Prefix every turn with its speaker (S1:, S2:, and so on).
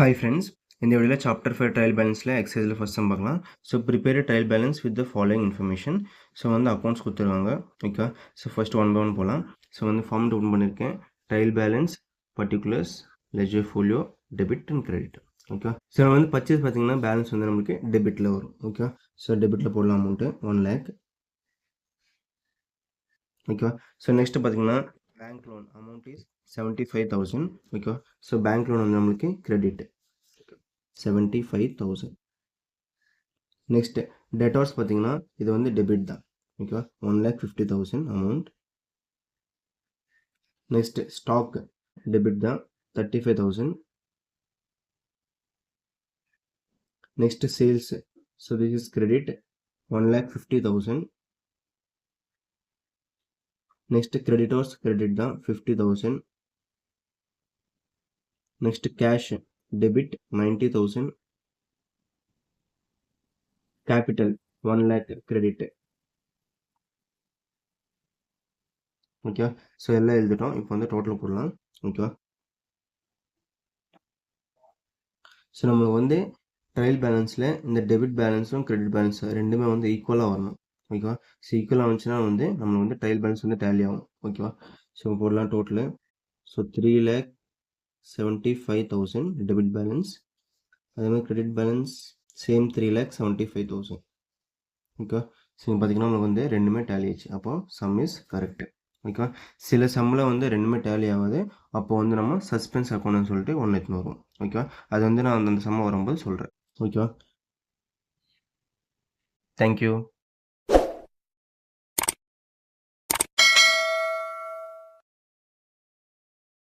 S1: Hi friends, இந்த வீடியோவில் chapter 5 trial பேலன்ஸில் எக்ஸசைஸில் ஃபஸ்ட் சம் பார்க்கலாம். So prepare trial balance with the following information. So வந்து அக்கௌண்ட்ஸ் கொடுத்துருவாங்க. Okay, so first one by one போகலாம். ஸோ வந்து ஃபார்ம் ஓப்பன் பண்ணியிருக்கேன். Trial balance, particulars, ledger folio, debit and credit. Okay, so நம்ம வந்து purchase பார்த்தீங்கன்னா balance வந்து நம்மளுக்கு டெபிட்டில் வரும். ஓகே, ஸோ டெபிட்டில் போடலாம் amount 1 lakh. Okay, so next பார்த்தீங்கன்னா bank loan amount is 75,000. Okay, so bank loan வந்து நம்மளுக்கு கிரெடிட் 75,000. நெக்ஸ்ட் டெட்டார்ஸ் பார்த்தீங்கன்னா இது வந்து டெபிட் தான். ஓகேவா, 1,50,000 அமௌண்ட். நெக்ஸ்ட் ஸ்டாக் டெபிட் தான் 35,000. Next sales, so this is credit 1,50,000. Next creditors credit தான் 50,000. Next cash debit 90,000. Capital 1 lakh credit. Okay, so எல்லாம் எழுதிட்டோம். இப்போ வந்து டோட்டல் போடலாம். ஓகேவா, ஸோ நம்மளுக்கு வந்து ட்ரையல் பேலன்ஸில் இந்த டெபிட் பேலன்ஸும் கிரெடிட் பேலன்ஸ் ரெண்டுமே வந்து ஈக்குவலாக வரணும். ஓகேவா, ஸோ ஈக்குவலாக வந்துச்சுன்னா வந்து நம்மளுக்கு வந்து ட்ரையல் பேலன்ஸ் வந்து டேலி ஆகும். ஓகேவா, ஸோ போடலாம் டோட்டலு. So 3,75,000 debit balance. அதே மாதிரி கிரெடிட் பேலன்ஸ் சேம் 3,75,000. ஓகேவா, ஸோ பார்த்தீங்கன்னா நம்மளுக்கு வந்து ரெண்டுமே டேலி ஆச்சு. அப்போ சம் இஸ் கரெக்ட். ஓகேவா, சில சம்மில் வந்து ரெண்டுமே டேலி ஆகாது. அப்போ வந்து நம்ம சஸ்பென்ஸ் அக்கௌண்ட்னு சொல்லிட்டு ஒன்று எடுத்துன்னு வருவோம். ஓகேவா, அது வந்து நான் அந்த சம்ம வரும்போது சொல்கிறேன். ஓகேவா, தேங்க்யூ.